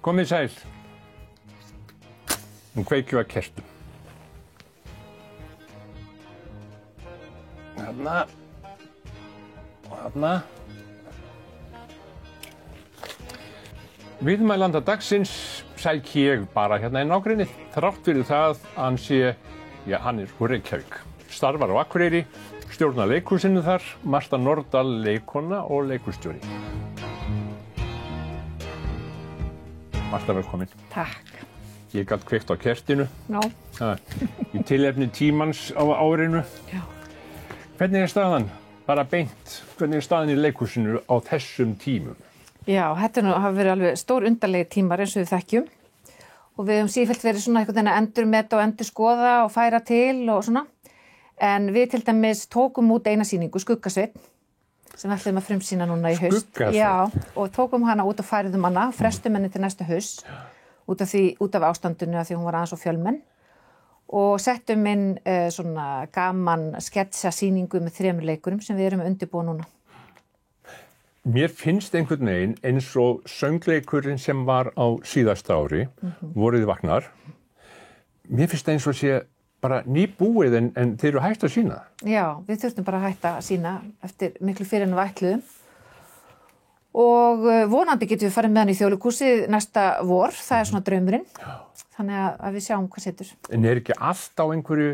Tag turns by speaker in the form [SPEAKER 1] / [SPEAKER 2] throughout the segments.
[SPEAKER 1] Komið sæl. Nú kveikjum við að kertum. Þarna. Og þarna. Viðmælanda dagsins sæki ég bara hérna í nágrennið, þrátt fyrir það að hann sé, hann úr Reykjavík. Starfar á Akureyri, stjórnar leikhúsinu þar, Marta Nordal leikkona og leikhússtjóri. Marta, velkomin.
[SPEAKER 2] Takk.
[SPEAKER 1] Ég gat kveikt á kertinu.
[SPEAKER 2] Já.
[SPEAKER 1] Í tilefni tímans á árinu.
[SPEAKER 2] Já.
[SPEAKER 1] Hvernig staðan? Bara beint. Hvernig staðan í leikhúsinu á þessum tímum?
[SPEAKER 2] Já, þetta hafa verið alveg stór undarlegi tímar eins og við þekkjum. Og við höfum sífellt verið svona einhvern veginn að endurmeta og endurskoða og færa til og svona. En við til dæmis tókum út eina sýningu, Skuggasveinn, sem við ætlum að frumsýna núna í haust.
[SPEAKER 1] Skuggasveinn?
[SPEAKER 2] Já, og tókum hana út og færiðum hana, frestum henni til næsta haust, út af ástandinu af því hún var aðeins og fjölmenn. Og settum inn svona gaman sketsa sýningu með 3 leikurum sem við erum að undirbúa núna.
[SPEAKER 1] Mér finnst einhvern veginn eins og söngleikurinn sem var á síðasta ári, Vorið vaknar. Mér finnst eins og sé bara nýbúið en þeir eru hægt að sýna.
[SPEAKER 2] Já, við þurftum bara að hætta að sýna eftir miklu fyrir en við ætluðum. Og vonandi getum við farið með hann í Þjóðleikhúsið næsta vor, það er svona draumurinn. Já. Þannig að við sjáum hvað setur.
[SPEAKER 1] En er ekki allt á einhverju,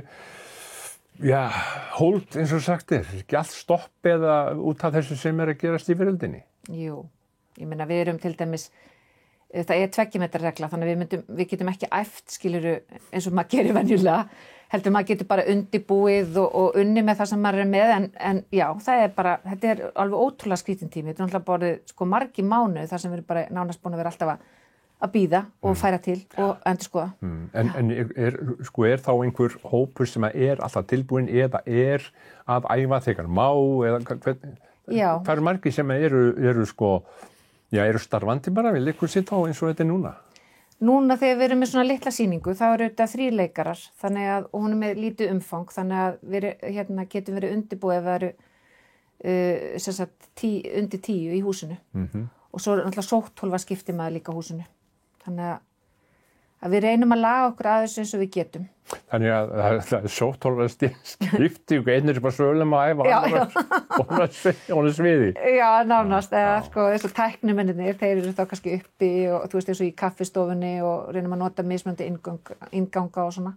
[SPEAKER 1] hold eins og sagt er, ekki allt stopp eða út af þessu sem er að gerast í veröldinni?
[SPEAKER 2] Jú, ég meina við erum til dæmis, það er 2 metra regla, þannig að við getum ekki æft, skiluru, eins og maður gerir venjulega, heldur maður getur bara undirbúið og unni með það sem maður er með, en já, það er bara, þetta er alveg ótrúlega skrítin tími, þetta er náttúrulega bara margi mánuð þar sem við erum bara nánast búin að vera alltaf að bíða og færa til og endurskoða.
[SPEAKER 1] En er þá einhver hópur sem er alltaf tilbúin eða er að æfa þegar má eða hvað eru margir sem eru starfandi bara við leikhúsið þá eins og þetta er núna?
[SPEAKER 2] Núna þegar við erum með svona litla sýningu þá eru þetta 3 leikarar þannig að og hún er með lítið umfang þannig að við getum verið undirbúið ef það eru sem sagt undir 10 í húsinu og svo er náttúrulega sótthólfa skiptir maður líka húsinu. Þannig að við reynum að laga okkur aðeins eins og við getum. Þannig
[SPEAKER 1] að það er sótthólfa skipti og einir er bara svölum að æfa og hún sviði.
[SPEAKER 2] Já, nánast. Eins og tæknimennir, þeir eru þá kannski uppi og þú veist eins og í kaffistofunni og reynum að nota mismunandi innganga og svona.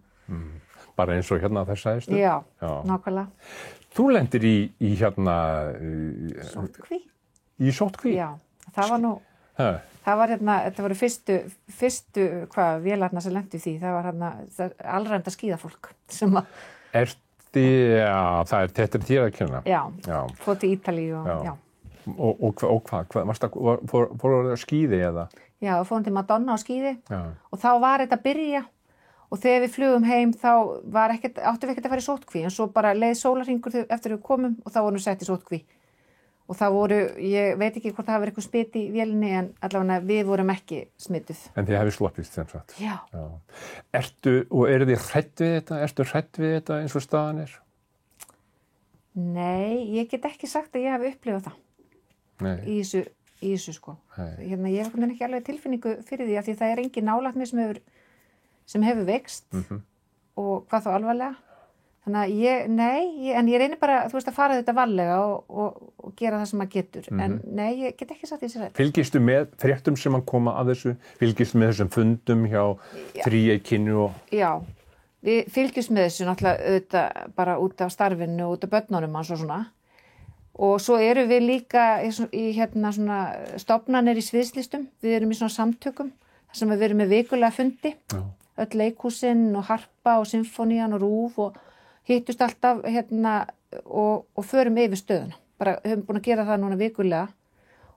[SPEAKER 1] Bara eins og hérna þess aðeins?
[SPEAKER 2] Já, nákvæmlega.
[SPEAKER 1] Þú lendir í
[SPEAKER 2] Sóttkví.
[SPEAKER 1] Í sóttkví?
[SPEAKER 2] Já, það var nú... Það var þetta voru fyrstu vélarnar sem lentu í því, það var allræmda skíðafólk sem að...
[SPEAKER 1] Þetta er þér að kenna?
[SPEAKER 2] Já, fór til Ítalíu og já.
[SPEAKER 1] Og hvað? Fór það skíði eða?
[SPEAKER 2] Já, fórum til Madonna á skíði og þá var þetta að byrja og þegar við flugum heim þá áttum við ekkert að fara í sóttkví en svo bara leið sólarhringur eftir við komum og þá vorum við sett í sóttkví. Og það ég veit ekki hvort það hafi verið eitthvað smit í vélinni en allavega við vorum ekki smituð. En
[SPEAKER 1] þið hafið sloppið sem sagt?
[SPEAKER 2] Já.
[SPEAKER 1] Eru þið hrædd við þetta? Ertu hrædd við þetta eins og staðan er?
[SPEAKER 2] Nei, ég get ekki sagt að ég hafi upplifað það. Nei. Í þessu sko. Ég hef ekki alveg tilfinningu fyrir því að því það er engin nálæknir sem hefur veikst og hvað þá alvarlega. Þannig að en ég reynir bara, þú veist, að fara þetta varlega og gera það sem maður getur. En nei, ég get ekki sagt því sér.
[SPEAKER 1] Fylgistu með fréttum sem að koma að þessu? Fylgistu með þessum fundum hjá þríeykinu og... Já, við fylgjumst með þessu náttúrulega auðvitað bara út af starfinu, út af börnunum hans og svona. Og svo eru við líka í svona stofnanir í sviðslistum. Við erum í svona samtökum, þar sem við erum með vikulega fundi. Já. Öll leikhúsin og Harpa og Sinfonían og RÚV og hittust alltaf og förum yfir stöðuna. Bara höfum búin að gera það núna vikulega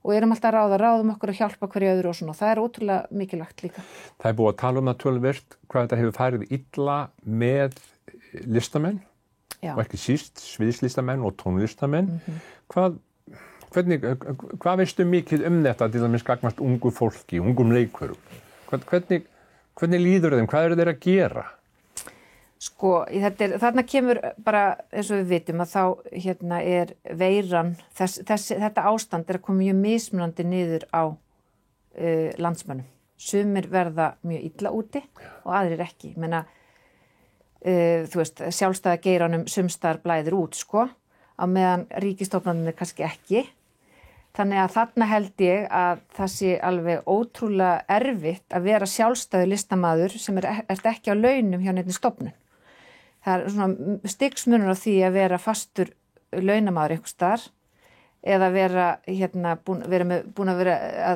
[SPEAKER 1] og erum alltaf að ráðum okkur að hjálpa hverju öðru og svona. Það er ótrúlega mikilvægt líka. Það er búið að tala það töluvert hvað þetta hefur farið illa með listamenn og ekki síst sviðslistamenn og tónlistamenn. Hvað veistu mikið þetta til dæmis gagnvart ungu fólki, ungum leikurum? Hvernig líður þeim? Hvað eru þeir að gera? Sko, þarna kemur bara, eins og við vitum, að þá er veiran, þetta ástand er að koma mjög mismunandi niður á landsmönnum.
[SPEAKER 2] sumir verða mjög illa úti og aðrir ekki. Ég meina, þú veist, sjálfstæða geiranum sumstaðar blæðir út, sko, á meðan ríkisstofnanir kannski ekki. Þannig að þarna held ég að það sé alveg ótrúlega erfitt að vera sjálfstæður listamaður sem ert ekki á launum hjá neinni stofnun. Það svona stigsmunur á því að vera fastur launamaður einhvers staðar eða vera búin að vera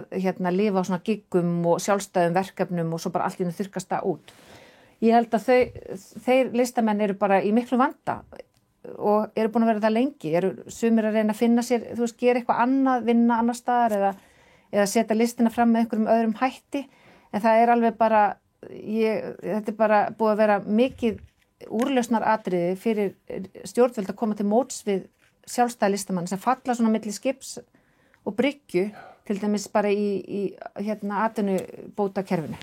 [SPEAKER 2] að lifa á svona giggum og sjálfstæðum verkefnum og svo bara allt í einu þurrkast það út. Ég held að þeir listamenn eru bara í miklu vanda og eru búin að vera það lengi, eru sumir að reyna að finna sér, þú veist, gera eitthvað annað, vinna annar staðar eða setja listina fram með einhverjum öðrum hætti, en það alveg bara, þetta bara búið að vera mikið úrlausnar atriði fyrir stjórnvöld að koma til móts við sjálfstæða listamann sem falla svona milli skips og bryggju, til dæmis bara í atvinnubótakerfinu.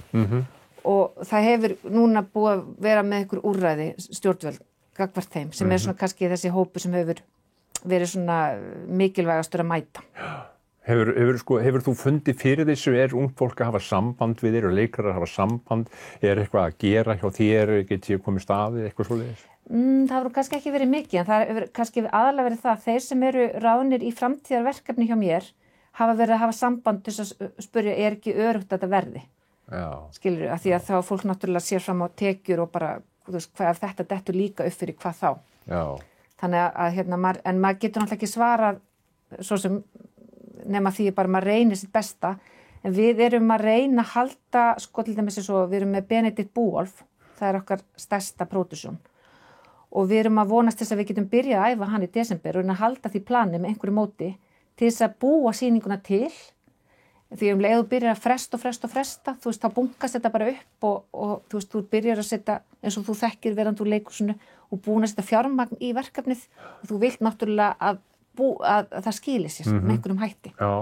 [SPEAKER 2] Og það hefur núna búið að vera með einhver úrræði stjórnvöld gagnvart þeim, sem svona kannski þessi hópu sem hefur verið svona mikilvægastur að mæta.
[SPEAKER 1] Hefur þú fundið fyrir þessu, ungt fólk að hafa samband við þér og leikarar að hafa samband, eitthvað að gera hjá þér, get ég komið staðið, eitthvað svoleiðis?
[SPEAKER 2] Það hefur kannski ekki verið mikið, en það hefur kannski aðalega verið það, þeir sem eru ráðnir í framtíðarverkefni hjá mér hafa verið að hafa samband til að spyrja, ekki öruggt að þetta verði? Já. Skilurðu, af því að þá fólk náttúrulega sér fram á tekjur og bara þú veist, hvað ef þetta dettur líka upp fyrir hvað þá. Já. Þannig að en maður getur náttúrulega ekki svarað svo sem nema því bara maður reynir sitt besta, en við erum að reyna að halda, sko til dæmis eins og við erum með Benedikt Búolf, það okkar stærsta pródúsjón og við erum að vonast þess að við getum byrjað að æfa hann í desember og að halda því plani með einhverju móti til þess að búa sýninguna til. Því leið þú byrjar að fresta, þú veist, þá bunkast þetta bara upp og þú veist, þú byrjar að setja, eins og þú þekkir verandi úr leikhúsinu og búin að setja fjármagn í verkefnið og þú vilt náttúrulega að það skili sér með einhverjum hætti. Já.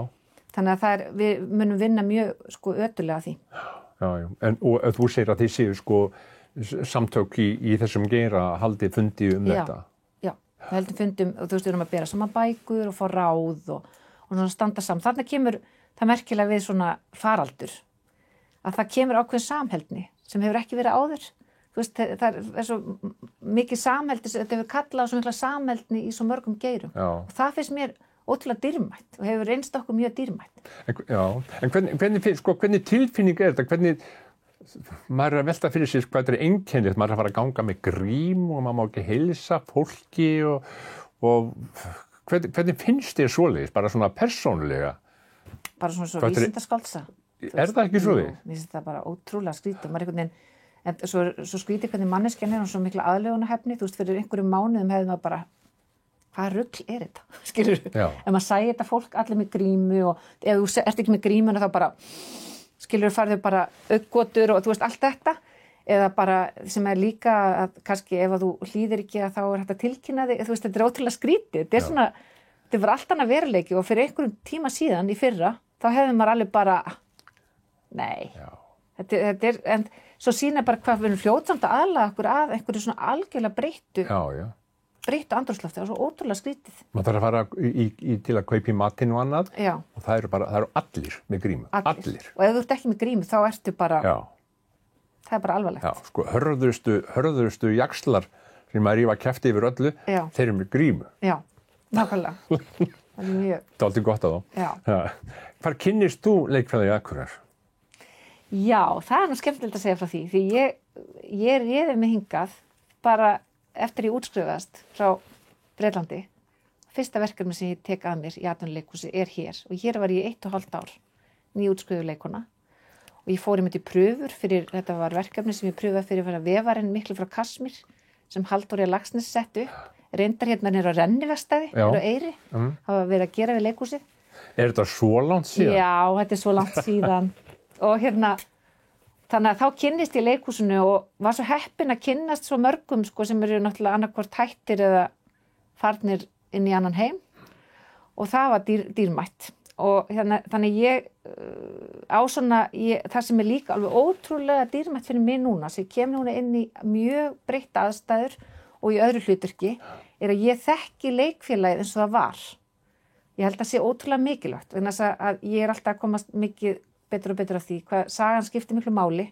[SPEAKER 2] Þannig að við munum vinna mjög, sko, ötulega því.
[SPEAKER 1] Já. Og þú segir að þið séu, sko, samtök í þessum geira haldið fundi þetta?
[SPEAKER 2] Já, við heldum fundum og þú veist, við erum að bera saman bækur og fá ráð og svona standa saman. Þarna kemur það merkilega við svona faraldur að það kemur ákveðin samheldni sem hefur ekki verið áður. Þú veist, það svo mikið samheldni, þetta hefur kallað svo mikla samheldni í svo mörgum geirum. Já. Og það finnst mér ótrúlega dýrmætt og hefur reynst okkur mjög dýrmætt.
[SPEAKER 1] En hvernig tilfinning þetta? Hvernig maður að velta fyrir sér hvað þetta einkennilegt, maður að fara að ganga með grím og maður má ekki heilsa fólki og hvernig finnst þér svoleiðis, bara svona persónulega?
[SPEAKER 2] Bara svona svo vísindaskálsa.
[SPEAKER 1] Það ekki svo því?
[SPEAKER 2] Mér finnst það bara ótrúlega skrítið. En svo skrítið hvernig manneskjan og svo mikla aðlögunarhæfni. Þú veist, fyrir einhverjum mánuðum hefði maður bara, hvað rugl þetta? Skilur þú? Ef maður sæði þetta fólk allir með grímu og ef þú ert ekki með grímuna þá bara, skilur þú, farðu bara auggotur og þú veist, allt þetta. Eða bara sem líka að kannski ef þú hlýðir ekki að þá hægt að tilkynna þig. Þú veist, þetta ótrúlega skrítið. Þetta var allt annað veruleiki og fyrir einhverjum tíma síðan í fyrra, þá hefði maður alveg bara, nei, þetta en svo sýna bara hvað við erum fljótsamt að aðlaga okkur að einhverju svona algjörlega breyttu andrúmslofti, það er svo ótrúlega skrítið.
[SPEAKER 1] Maður þarf að fara til að kaupa í matinn og annað og það eru allir með grímu. Allir.
[SPEAKER 2] Og ef þú ert ekki með grímu, þá ertu bara, það er bara alvarlegt.
[SPEAKER 1] Já, sko, hörðustu jaxlar sem maður rífa kjafti yfir öllu, þeir eru með grímu. Já.
[SPEAKER 2] Nákvæmlega. Það mjög.
[SPEAKER 1] Það aldrei gott að þá. Já. Hvar kynnist þú leikfræði Akureyrar?
[SPEAKER 2] Já, það nú skemmtilegt að segja frá því. Því ég réði mig hingað bara eftir ég útskrifaðist frá Bretlandi. Fyrsta verkefni sem ég tek að mér í atvinnuleikhúsi hér. Og hér var ég 1,5 ár nýútskrifuð leikona. Og ég fór einmitt í pröfur fyrir, þetta var verkefni sem ég pröfaði fyrir að vera vefarinn miklu frá Kasmír sem Halldóri Laxness setti upp. Reyndar hérna niður á Rennivestæði, niður á Eyri, hafa verið að gera við leikhúsið.
[SPEAKER 1] Þetta svo langt síðan?
[SPEAKER 2] Já, þetta svo langt síðan. Og þannig að þá kynnist ég leikhúsinu og var svo heppin að kynnast svo mörgum, sko, sem eru náttúrulega annarkvort hættir eða farnir inn í annan heim. Og það var dýrmætt. Og þannig ég á svona, það sem líka alveg ótrúlega dýrmætt fyrir mig núna, sem ég kem núna inn í mjög breytt aðstæður og í öðru hlutverki, að ég þekki leikfélagið eins og það var. Ég held að sé ótrúlega mikilvægt, vegna þess að ég alltaf að komast mikið betur og betur af því hvað sagan skiptir miklu máli,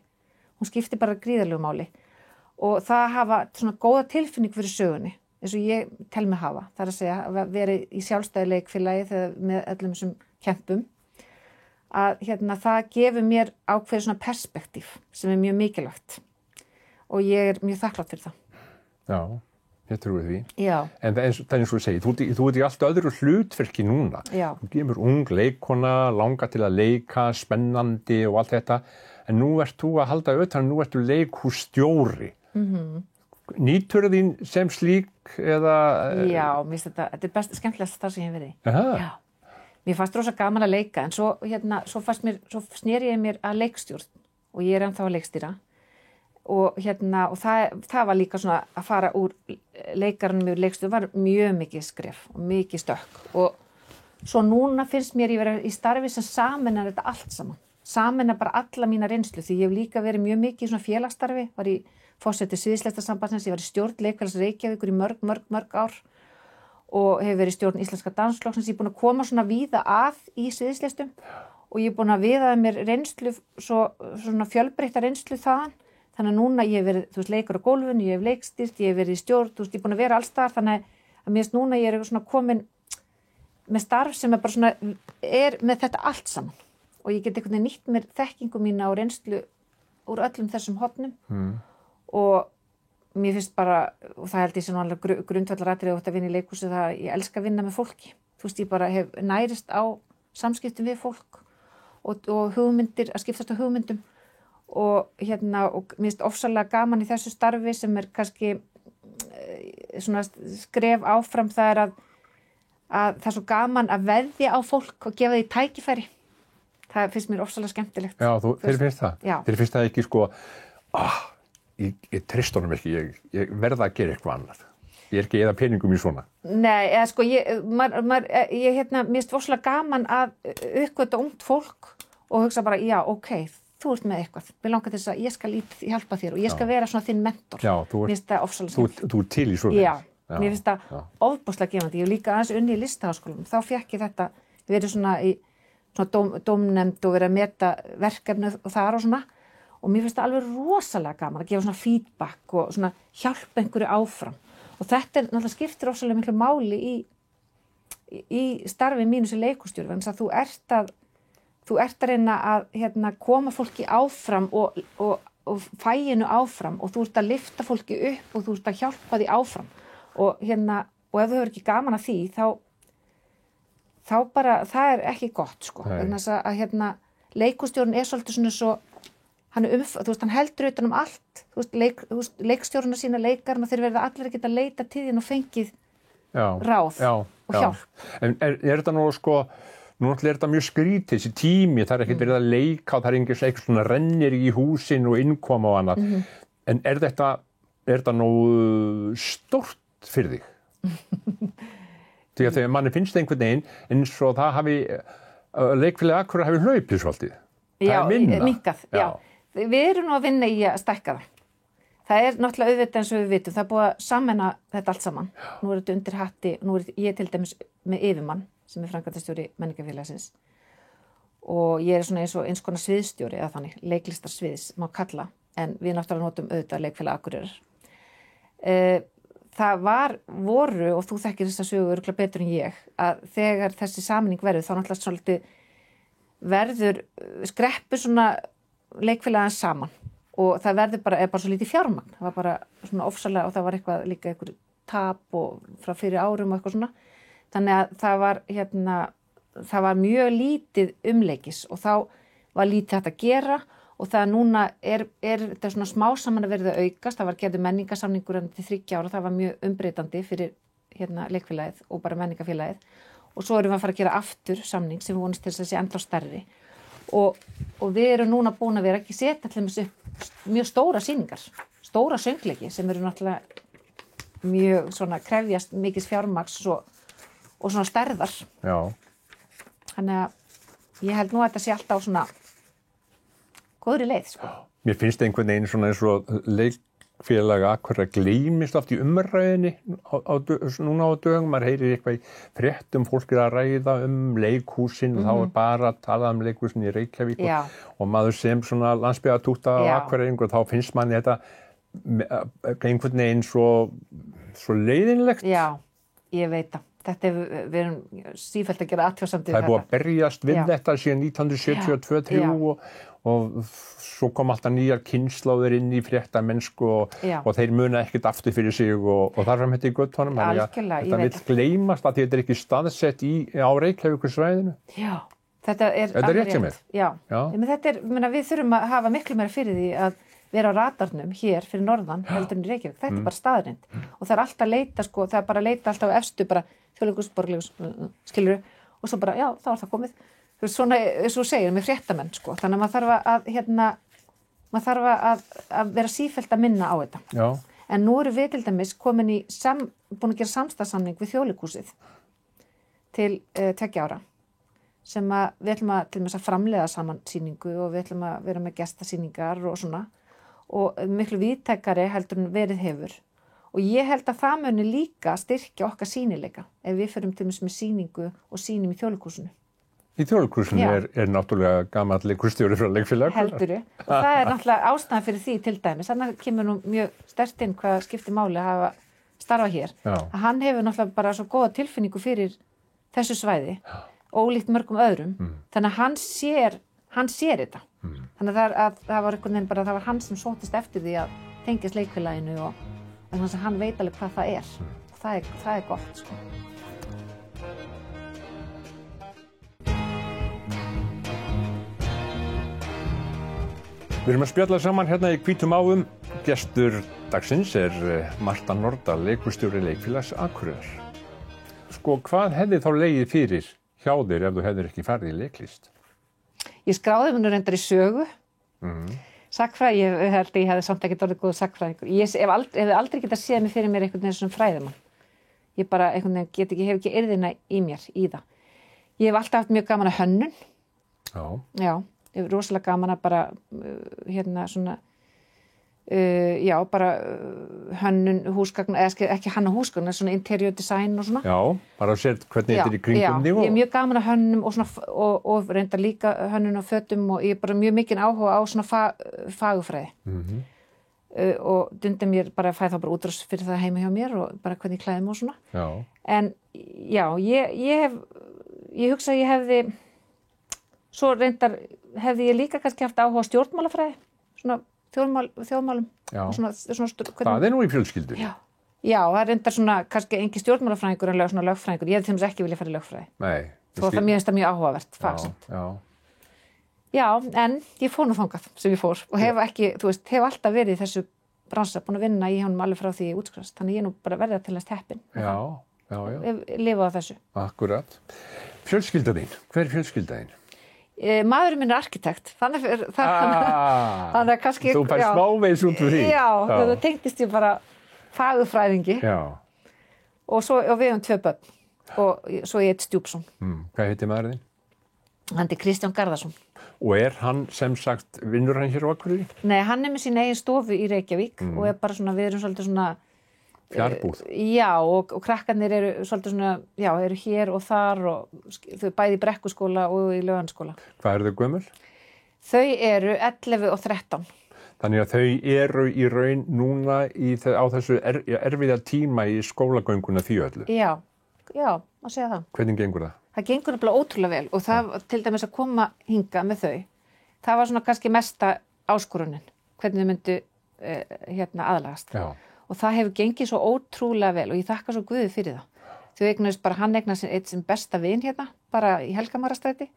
[SPEAKER 2] hún skiptir bara gríðarlegu máli og það hafa svona góða tilfinning fyrir sögunni, eins og ég tel mig hafa, það er að segja að vera í sjálfstæðu leikfélagi þegar með öllum þessum kempum, að það gefur mér ákveðið svona perspektíf sem er mjög mikilvægt og ég er mjög þakklátt fyrir það.
[SPEAKER 1] Já. Ég trúi því.
[SPEAKER 2] Já.
[SPEAKER 1] En það er eins og þú segir, þú ert í allt öðru hlutverki núna.
[SPEAKER 2] Já.
[SPEAKER 1] Þú gefur ung leikona, langa til að leika, spennandi og allt þetta. En nú ert þú að halda utan, nú ertu leikhússtjóri. Nýtur þín sem slík eða...
[SPEAKER 2] Já, mér finnst þetta er skemmtilegast það sem ég hef verið í.
[SPEAKER 1] Aha.
[SPEAKER 2] Já. Mér fannst rosa gaman að leika, en svo sneri ég mér að leikstjórn og ég er ennþá að leikstýra. Og það var líka svona að fara úr leikarunum yfir leikstjórn var mjög mikið skref og mikið stökk og svo núna finnst mér ég vera í starfi sem sameinar þetta allt saman. Sameinar bara alla mína reynslu því ég hef líka verið mjög mikið í svona félagsstarfi, var í forseti Sviðslistasambandsins, ég var í stjórn Leikfélags Reykjavíkur í mörg ár og hef verið í stjórn Íslenska dansflokksins, ég er búin að koma svona víða að í sviðslistum og ég er búin að viðaða mér reynslu, svona fjölbreytta reynslu þaðan. Þannig að núna ég hef verið, leikur á gólfinu, ég hef leikstýrt, ég hef verið í stjórn, ég er búin að vera alls staðar, þannig að mér finnst núna ég er svona komin með starf sem er bara svona, er með þetta allt saman og ég get einhvern veginn nýtt mér þekkingu mína og reynslu úr öllum þessum hornum og mér finnst bara, og það held ég sem alveg grundvallaratriði að vinna í leikhúsi það ég elska að vinna með fólki. Ég bara hef nærist á samskiptum við fólk og hugmyndir, að skiptast á hugmyndum og mér finnst ofsalega gaman í þessu starfi sem er kannski svona skref áfram það er að það er svo gaman að veðja á fólk og gefa því tækifæri. Það finnst mér ofsalega skemmtilegt. Já,
[SPEAKER 1] þér finnst það? Já. Þér finnst það ekki ég treyst honum ekki, ég verða að gera eitthvað annað. Ég er ekki eða peningum í svona.
[SPEAKER 2] Nei, mér finnst ofsalega gaman að uppgöta ungt fólk og hugsa bara, já, ok, þú ert með eitthvað, mér langar til þess að ég skal hjálpa þér og ég skal vera svona þinn mentor.
[SPEAKER 1] Já,
[SPEAKER 2] mér finnst það ofsalega skemmtilegt. Þú
[SPEAKER 1] ert til í svona.
[SPEAKER 2] Já, mér finnst það ofboðslega gefandi. Ég hef líka aðeins unni í Listaháskólanum, þá fékk ég þetta, verið svona í svona dómnefnd og verið að meta verkefni og þar og svona og mér finnst það alveg rosalega gaman að gefa svona feedback og svona hjálpa einhverju áfram og þetta er náttúrulega skiptir ofsalega miklu máli í starfi mínu sem leikhússtjóri vegna þess að þú ert að reyna að koma fólki áfram og fæinu áfram og þú ert að lyfta fólki upp og þú ert að hjálpa því áfram og ef þú hefur ekki gaman að því þá bara, það er ekki gott vegna þess að leikhússtjórinn er svolítið svona svo hann heldur utan allt leikstjórina sína leikarna þeir verða allir að geta leita til þín og fengið ráð og hjálp.
[SPEAKER 1] En er þetta nú nú er þetta mjög skrítið, þessi tími, það er ekkert verið að leika og það er eitthvað svona rennir í húsin og innkoma og annað. En er þetta nú stórt fyrir þig? Því að þegar manni finnst einhvern veginn eins og það hafi, leikfélagi Akureyrar hafi hlaupið svolítið. Það er minna.
[SPEAKER 2] Minnkað, já. Við erum nú að vinna í að stækka það. Það er náttúrulega auðvitað eins og við vitum, það er búið að sameina þetta allt saman. Nú er þetta undir hatti, nú er ég til dæmis með yfirmann sem er framkvæmdastjóri Menningarfélagsins og ég er svona eins konar sviðsstjóri eða þannig, leiklistarsviðs má kalla, en við náttúrulega notum auðvitað leikfélag Akureyrar. Það voru, og þú þekkir þessa sögu örugglega betur en ég, að þegar þessi sameining verður, þá náttúrulega svolítið verður skreppur svona leikfélagans saman og það verður bara svo lítið fjármagn, það var bara svona ofsalega og það var eitthvað tap og frá fyrir árum og eitthvað svona. Þannig að það var mjög lítið umleikis og þá var lítið hægt að gera og það núna er þetta svona smá saman að verða aukast, það var gerður menningarsamningur til 3 ára, það var mjög umbreytandi fyrir leikfélagið og bara menningarfélagið og svo erum við að fara að gera aftur samning sem við vonumst til þess að sé ennþá stærri og við erum núna búin að vera ekki setja til þess upp mjög stóra sýningar, stóra söngleiki sem eru náttúrulega mjög svona krefjast mikið fjármagns og svona stærðar.
[SPEAKER 1] Já.
[SPEAKER 2] Þannig að ég held nú að þetta sé alltaf svona góðri leið,
[SPEAKER 1] Mér finnst einhvern veginn svona eins og leikfélag Akureyrar gleymist oft í umræðinni núna á dögum, maður heyrir eitthvað í fréttum, fólk að ræða leikhúsin og þá bara að tala leikhúsin í Reykjavík og maður sem svona landsbyggðartúta á Akureyringur, þá finnst manni þetta einhvern veginn svo leiðinlegt.
[SPEAKER 2] Já, ég veit það. Þetta við erum sífellt að gera athugasemdir.
[SPEAKER 1] Það búið að berjast við þetta síðan 1972-73 og svo kom alltaf nýjar kynslóðir inn í fréttamennsku og þeir muna ekkert aftur fyrir sig og þar fram þetta í göttunum. Þetta vill gleymast að þetta ekki staðsett á Reykjavíkursvæðinu.
[SPEAKER 2] Já, þetta er
[SPEAKER 1] rétt hjá mér.
[SPEAKER 2] Já. Við þurfum að hafa miklu meira fyrir því að vera á radarnum hér fyrir norðan heldur en í Reykjavík. Þetta er bara staðrind. Og það er alltaf að leita, það er bara að leita alltaf á efstu, bara þjóðleikhús, borgarleikhús, skilurðu, og svo bara, já, þá er það komið. Þú veist, svona, eins og þú segir, með fréttamenn, Þannig að maður þarf að vera sífellt að minna á þetta.
[SPEAKER 1] Já.
[SPEAKER 2] En nú eru við til dæmis komin búin að gera samstarfssamning við þjóðleikhúsið til 2 ára, sem við ætlum að til dæmis að framleiða saman sýningu og við ætlum að vera með gestasýningar og svona, og miklu víðtækari heldur en verið hefur. Og ég held að það muni líka styrkja okkar sýnileika ef við förum til dæmis með sýningu og sýnum í Þjóðleikhúsinu.
[SPEAKER 1] Í Þjóðleikhúsinu er náttúrulega gamall leikhússtjóri frá leikfélag.
[SPEAKER 2] Heldurðu. Og það er náttúrulega ástæðan fyrir því til dæmis. Þannig kemur nú mjög sterkt inn hvað skiptir máli að hafa starfa hér. Að hann hefur náttúrulega bara svo góða tilfinningu fyrir þessu svæði, ólíkt mörgum öðrum. Þannig að hann sér þetta. Þannig að það var einhvern veginn bara, það var hann sem sóttist eftir því að tengjast leikfélaginu og þannig að hann veit alveg hvað það er. Það er gott,
[SPEAKER 1] Við erum að spjalla saman hérna í Hvítum ávum. Gestur dagsins er Marta Nordal, leikhússtjóri leikfélags Akureyrar. Hvað hefði þá legið fyrir hjá þér ef þú hefðir ekki farið í leiklist?
[SPEAKER 2] Ég skráði mig nú reyndar í sögu. Sagnfræði, ég held að ég hefði samt ekkert orðið góð sagnfræðingur. Ég hef aldrei getað séð mig fyrir mér einhvern veginn sem fræðimann. Ég bara einhvern veginn hef ekki yrðina í mér í það. Ég hef alltaf haft mjög gaman að hönnun. Já, ég hef rosalega gaman að bara bara hönnun húsgagn, eða ekki hanna húsgagn, svona interior design og svona.
[SPEAKER 1] Já, bara að sér hvernig þetta er í kringum þig.
[SPEAKER 2] Já, ég er mjög gaman að hönnum og reyndar líka hönnun á fötum og ég er bara mjög mikinn áhuga á svona fagurfræði. Og dundum mér bara að fæ þá bara útrás fyrir það heima hjá mér og bara hvernig ég klæði mig og svona.
[SPEAKER 1] Já.
[SPEAKER 2] En já, ég hugsa að ég hefði, svo reyndar hefði ég líka kannski haft áhuga á stjórnmálafræði, svona þjóðmálum. Svona,
[SPEAKER 1] það er nú í fjölskyldu.
[SPEAKER 2] Já, það er reyndar svona kannski engin stjórnmálafræðingur en svona lögfræðingur. Ég hefði þeim ekki viljað fara í lögfræði.
[SPEAKER 1] Nei.
[SPEAKER 2] Þó það mér finnst það mjög áhugavert fagsamt. Já, en ég fór nú þangað sem ég fór og hef ekki, hef alltaf verið í þessu bransa, búin að vinna í honum alveg frá því ég útskrifast. Þannig ég er nú bara verið að telast heppin.
[SPEAKER 1] Já.
[SPEAKER 2] Ég lifa á þessu.
[SPEAKER 1] Akkurat. Fjölskylda þín. Hver er fjölskylda þín?
[SPEAKER 2] Maðurinn minn er arkitekt, þannig að kannski...
[SPEAKER 1] Þú fær smávegis út úr því.
[SPEAKER 2] Já, það tengdist ég bara fagurfræðingi.
[SPEAKER 1] Já.
[SPEAKER 2] Og við höfum 2 börn og svo ég Stjúpsson.
[SPEAKER 1] Hvað heitir maðurinn þinn?
[SPEAKER 2] Hann er Kristján Garðarsson.
[SPEAKER 1] Og er hann sem sagt, vinnur hann hér á Akureyri?
[SPEAKER 2] Nei, hann er með sín eigin stofu í Reykjavík og er bara svona, við erum svolítið svona...
[SPEAKER 1] Fjárbúð.
[SPEAKER 2] Já, og krakkarnir eru svolítið svona, eru hér og þar og þau bæði í Brekkuskóla og í Laugarnesskóla.
[SPEAKER 1] Hvað eru þau gömul?
[SPEAKER 2] Þau eru 11 og 13.
[SPEAKER 1] Þannig að þau eru í raun núna á þessu erfiða tíma í skólagönguna því öllu.
[SPEAKER 2] Já, má segja það.
[SPEAKER 1] Hvernig gengur það?
[SPEAKER 2] Það gengur nefnilega ótrúlega vel og það til dæmis að koma hingað með þau. Það var svona kannski mesta áskorunin, hvernig þau myndu aðlagast.
[SPEAKER 1] Já.
[SPEAKER 2] Og það hefur gengið svo ótrúlega vel og ég þakka svo Guði fyrir það. Hann eignast eitt sem besta vin hérna, bara í Helgamarastræti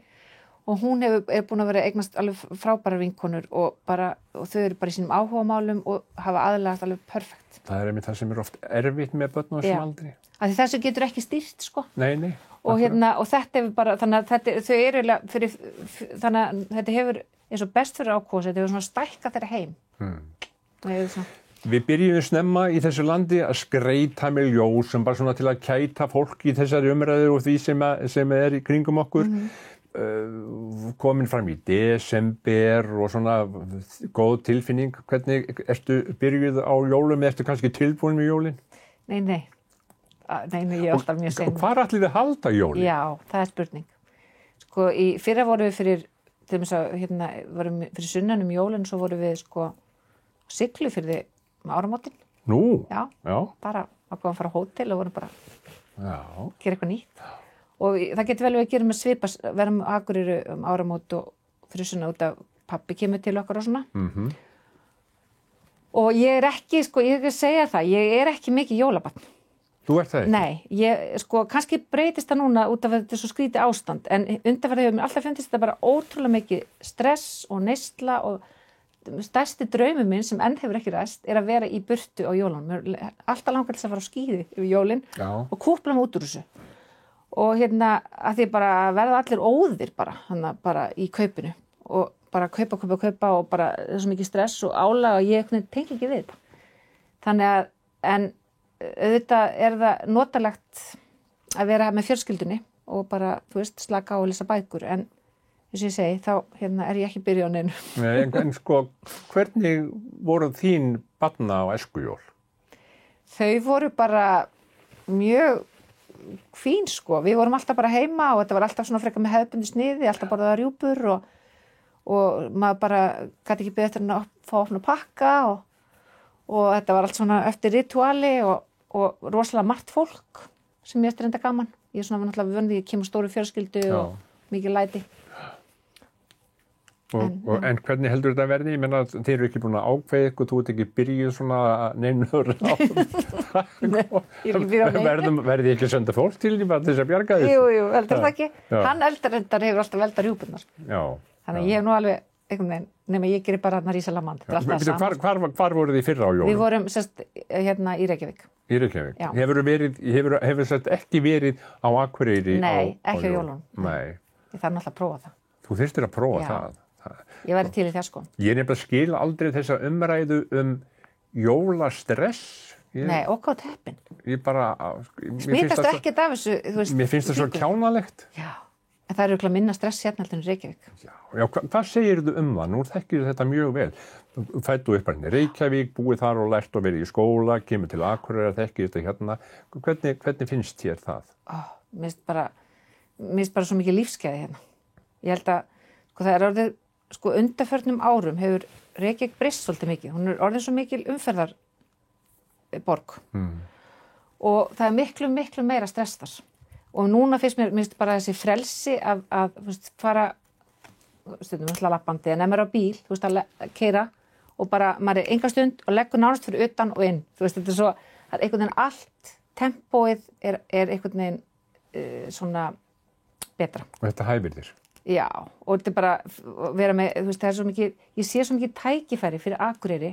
[SPEAKER 2] og hún er búin að vera eignast alveg frábærar vinkonur og þau eru bara í sínum áhugamálum og hafa aðlagast alveg perfekt.
[SPEAKER 1] Það er einmitt það sem er oft erfitt með börn á þessum aldri.
[SPEAKER 2] Þessu getur ekki stýrt,
[SPEAKER 1] Nei.
[SPEAKER 2] Og þetta hefur bara, þannig að þau eru fyrir, þannig að þetta hefur eins og best fyrir ákvoðs, þetta hefur svona stækkað þeirra heim.
[SPEAKER 1] Við byrjum snemma í þessu landi að skreyta með ljós sem bara svona til að kæta fólk í þessari umræður og því sem er í kringum okkur. komin fram í desember og svona góð tilfinning. Hvernig ertu byrjuð á jólum? Ertu kannski tilbúin með jólin?
[SPEAKER 2] Nei, ég er alltaf mjög sein.
[SPEAKER 1] Og hvar ætlið þið halda jólin?
[SPEAKER 2] Já, það er spurning. Sko, í fyrra vorum við fyrir, til dæmis að, vorum fyrir sunnan jólin, svo vorum við, Siglufirði með áramótin.
[SPEAKER 1] Nú?
[SPEAKER 2] Já. Bara að fara á hótel og vorum bara gera eitthvað nýtt. Og það getur vel við að gera með svipas, vera með Akureyri áramót og fyrir sunnan út að pabbi kemur til okkar og svona. Og ég er ekki, ég segja það, ég er ekki mikið jólabarn.
[SPEAKER 1] Þú ert það ekki?
[SPEAKER 2] Nei, kannski breytist það núna út af þetta svo skrítið ástand, en undanfarið hefur mér alltaf fundist þetta bara ótrúlega mikið stress og neysla og stærsti draumur minn sem enn hefur ekki ræst er að vera í burtu á jólunum. Mér er alltaf langar til að fara á skíði yfir jólin og kúpla mig út úr þessu. Og að því bara verða allir óðir bara í kaupinu og bara kaupa og bara það er svo mikið stress og álag og ég tengi ekki við þetta. Þannig að, en auðvitað er það notalegt að vera með fjölskyldunni og bara, slaka á og lesa bækur, en eins og ég segi, þá er ég ekki byrjuð á neinu.
[SPEAKER 1] Nei, en hvernig voru þín barna á æskujól?
[SPEAKER 2] Þau voru bara mjög fín, Við vorum alltaf bara heima og þetta var alltaf svona frekar með hefðbundi sniði, alltaf borðaða rjúpur og maður bara gat ekki beðið eftir að fá að opna pakka og þetta var allt svona eftir rituali og rosalega margt fólk sem ég reynda gaman. Ég er svona náttúrulega vönd, ég kemur stóru fjölskyldu og mikið læti.
[SPEAKER 1] En hvernig heldur þetta verði? Ég meina, þið eru ekki búin að ákveða ykkur, þú ert ekki byrjuð svona neinur á.
[SPEAKER 2] Nei, ég er ekki byrjuð á neinu.
[SPEAKER 1] Verði ekki að senda fólk til því að þess að bjarga því?
[SPEAKER 2] Jú, heldur það ekki. Hann eldar hefur alltaf eldar rjúpurnar.
[SPEAKER 1] Já.
[SPEAKER 2] Þannig ég hef nú alveg einhvern veginn, nema ég gerir bara hérna Rísalamand.
[SPEAKER 1] Hvar voru þið fyrra á jólum?
[SPEAKER 2] Við vorum í Reykjavík.
[SPEAKER 1] Í Reykjavík? Hefur ekki verið á Akureyri?
[SPEAKER 2] Nei, ekki á jólum.
[SPEAKER 1] Nei.
[SPEAKER 2] Ég þarf náttúrulega að prófa það.
[SPEAKER 1] Þú þyrstir að prófa það?
[SPEAKER 2] Ég væri til í það,
[SPEAKER 1] Ég nefnilega skil aldrei þessa umræðu jólastress.
[SPEAKER 2] Nei, okkar á teppin.
[SPEAKER 1] Ég bara...
[SPEAKER 2] Smitast ekkert af þessu,
[SPEAKER 1] Mér finnst það svo kjánalegt.
[SPEAKER 2] Já, en það eru minna stress hérna heldur en Reykjavík.
[SPEAKER 1] Já, hvað segirðu það? Nú þekkir þetta mjög vel. Fæddu upp hérna í Reykjavík, búið þar og lært að vera í skóla, kemur til Akureyrar, þekkir þetta hérna. Hvernig finnst þér það?
[SPEAKER 2] Mér finnst bara svo mikið lífsgæði hérna. Ég held að, það er orðið, undanförnum árum hefur Reykjavík breyst svolítið mikið. Hún er orðið svo mikil umferðarborg. Og það er miklu meira stress þar. Og núna finnst mér bara þessi frelsi að fara, stundum lappandi, en ef maður er á bíl, að keyra og bara, maður er enga stund og leggur nánast fyrir utan og inn. Þetta er svo, það er einhvern veginn allt, tempóið er einhvern veginn svona betra. Og
[SPEAKER 1] þetta hæfir þér?
[SPEAKER 2] Já, og þetta er bara vera með, það er svo mikið, ég sé svo mikið tækifæri fyrir Akureyri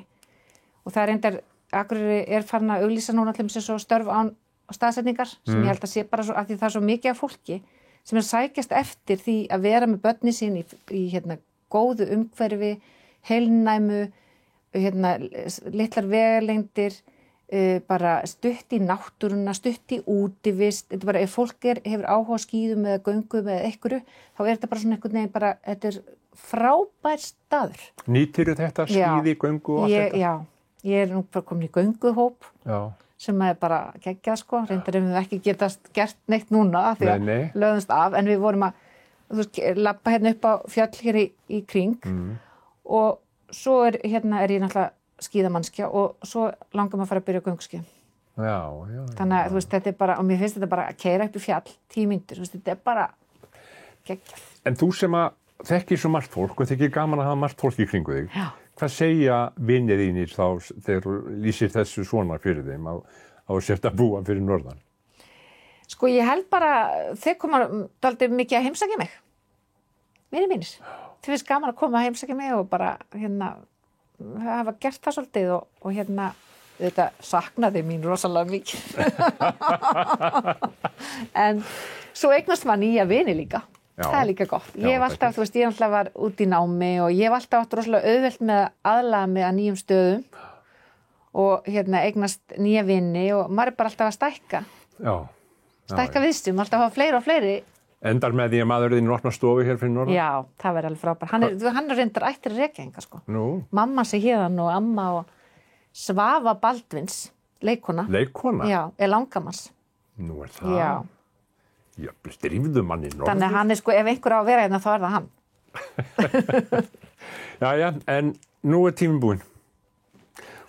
[SPEAKER 2] og það er reyndar, Akureyri er farin að auglýsa núna allir sem svo störf án staðsetningar sem ég held að sé bara svo, að því það er svo mikið af fólki sem er sækjast eftir því að vera með börnin sín í góðu umhverfi, heilnæmu, litlar vegalengdir, bara stutt í náttúruna, stutt í útivist. Þetta bara, ef fólk hefur áhuga á skíðum eða göngum eða einhverju, þá er þetta bara svona einhvern veginn bara, þetta er frábær staður.
[SPEAKER 1] Nýtirðu þetta, skíði, göngu og allt þetta?
[SPEAKER 2] Já, ég er nú bara komin í gönguhóp sem er bara geggjað, reyndar ef við ekki gert neitt núna því að lögðumst af, en við vorum að labba hérna upp á fjall hér í kring og svo er ég náttúrulega skíðamannskja og svo langar maður að fara að byrja á gönguskeið.
[SPEAKER 1] Já.
[SPEAKER 2] Þannig að þetta er bara, og mér finnst þetta bara að keyra upp í fjall 10 mínútur, þetta er bara geggjað.
[SPEAKER 1] En þú sem að þekkir svo margt fólk og þykir gaman að hafa margt fólk í kringu þig, hvað segja vinir þínir þá þegar þú lýsir þessu svona fyrir þeim á sért að búa fyrir norðan?
[SPEAKER 2] Ég held bara, þeir koma dálítið mikið að heimsækja mig. Vinir mínir. Þeir finnst gaman að koma að heimsækja mig og bara hafa gert það svolítið og þetta saknaði mín rosalega mikið. En svo eignast maður nýja vini líka. Það er líka gott. Ég hef alltaf, ég alltaf var út í námi og ég hef alltaf átt rosalega auðvelt með að aðlaga mig að nýjum stöðum og eignast nýja vini og maður er bara alltaf að stækka. Stækka viðstum, alltaf að hafa fleiri og fleiri
[SPEAKER 1] Endar með því að maðurinn opnar stofu hér fyrir norðan?
[SPEAKER 2] Já, það verður alveg frábær. Hann er reyndar ættir Reykjavík, sko.
[SPEAKER 1] Nú.
[SPEAKER 2] Mamma sé hérðan og amma og Svava Baldvins, leikkona.
[SPEAKER 1] Leikkona?
[SPEAKER 2] Já, langamans.
[SPEAKER 1] Nú það.
[SPEAKER 2] Já.
[SPEAKER 1] Jöfnvel, drifðu manni norður.
[SPEAKER 2] Þannig að hann er sko, ef einhver á að vera hérna þá er það hann.
[SPEAKER 1] Jæja, en nú er tíminn búinn.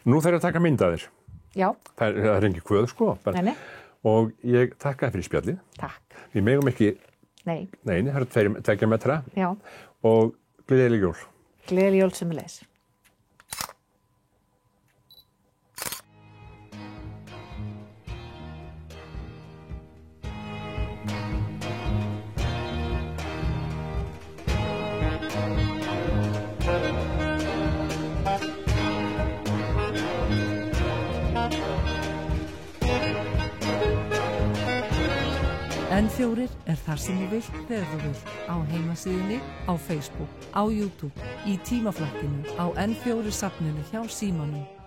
[SPEAKER 1] Nú þarf ég að taka mynd af þér.
[SPEAKER 2] Já.
[SPEAKER 1] Það er ekki kvöð, sko.
[SPEAKER 2] Nei.
[SPEAKER 1] Og ég takka þér fyrir spjallið.
[SPEAKER 2] Takk.
[SPEAKER 1] Við megum ekki...
[SPEAKER 2] Nei.
[SPEAKER 1] Nei, það eru 2 metra.
[SPEAKER 2] Já.
[SPEAKER 1] Og gleðileg jól.
[SPEAKER 2] Gleðileg jól sömuleiðis.
[SPEAKER 3] N4 er þar sem þú vilt þegar þú vilt, á heimasíðunni, á Facebook, á YouTube, í tímaflakkinu, á N4 safninu hjá Símanum.